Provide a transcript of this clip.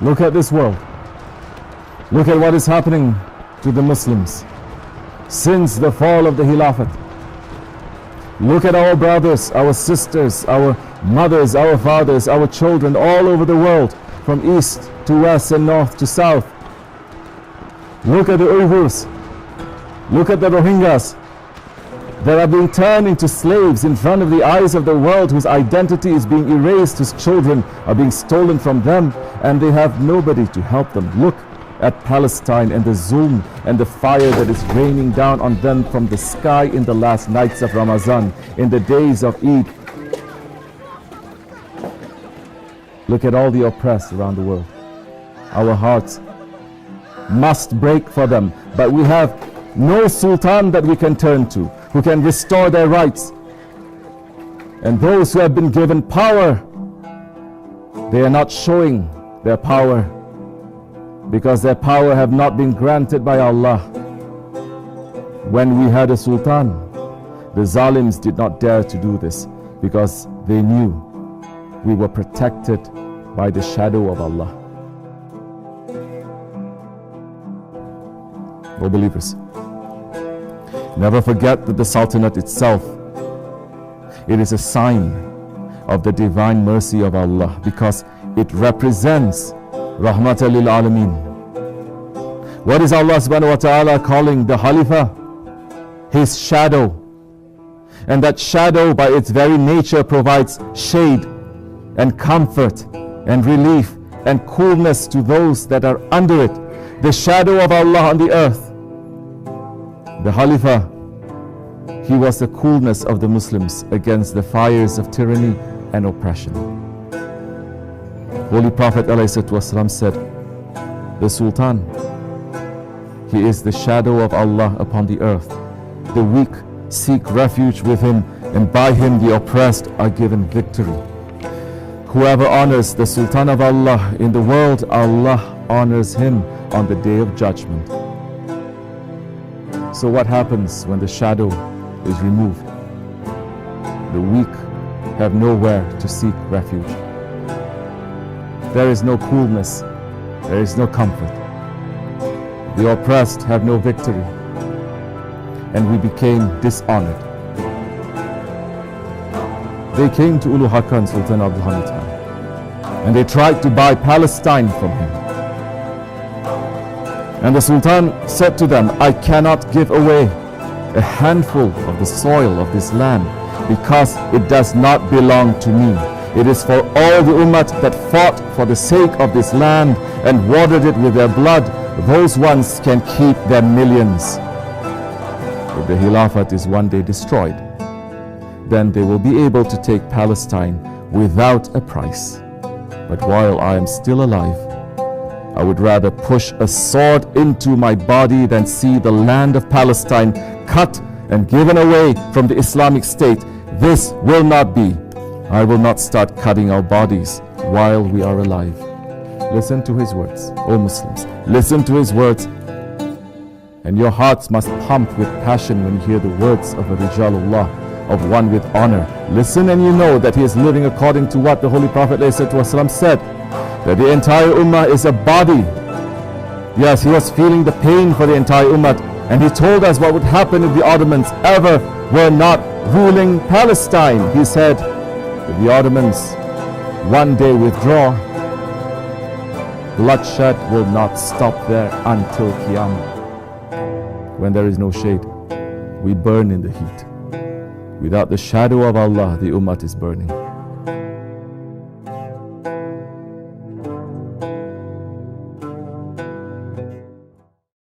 Look at this world. Look at what is happening to the Muslims since the fall of the Khilafat. Look at our brothers, our sisters, our mothers, our fathers, our children all over the world, from east to west and north to south. Look at the Uyghurs. Look at the Rohingyas that are being turned into slaves in front of the eyes of the world, whose identity is being erased, whose children are being stolen from them, and they have nobody to help them. Look at Palestine and the zulm and the fire that is raining down on them from the sky in the last nights of Ramadan, in the days of Eid. Look at all the oppressed around the world. Our hearts must break for them, but we have no sultan that we can turn to, who can restore their rights. And those who have been given power, they are not showing their power, because their power have not been granted by Allah. When we had a sultan, the zalims did not dare to do this, because they knew we were protected by the shadow of Allah. O believers, never forget that the Sultanate itself, it is a sign of the divine mercy of Allah, because it represents Rahmatalil Alameen. What is Allah subhanahu wa ta'ala calling the Khalifa? His shadow. And that shadow by its very nature provides shade and comfort and relief and coolness to those that are under it. The shadow of Allah on the earth. The Khalifa, he was the coolness of the Muslims against the fires of tyranny and oppression. Holy Prophet ﷺ said, the Sultan, he is the shadow of Allah upon the earth. The weak seek refuge with him, and by him the oppressed are given victory. Whoever honors the Sultan of Allah in the world, Allah honors him on the day of judgment. So what happens when the shadow is removed? The weak have nowhere to seek refuge. There is no coolness, there is no comfort. The oppressed have no victory, and we became dishonored. They came to Ulu Hakan, Sultan of Allah, and they tried to buy Palestine from him. And the Sultan said to them, I cannot give away a handful of the soil of this land, because it does not belong to me. It is for all the ummah that fought for the sake of this land and watered it with their blood. Those ones can keep their millions. If the Khilafat is one day destroyed, then they will be able to take Palestine without a price. But while I am still alive, I would rather push a sword into my body than see the land of Palestine cut and given away from the Islamic State. This will not be. I will not start cutting our bodies while we are alive. Listen to his words, O Muslims. Listen to his words. And your hearts must pump with passion when you hear the words of a Rijalullah, of one with honor. Listen and you know that he is living according to what the Holy Prophet ﷺ said, that the entire ummah is a body. Yes, he was feeling the pain for the entire ummah, and he told us what would happen if the Ottomans ever were not ruling Palestine. He said, if the Ottomans one day withdraw, bloodshed will not stop there until Qiyamah. When there is no shade, we burn in the heat. Without the shadow of Allah, the ummah is burning.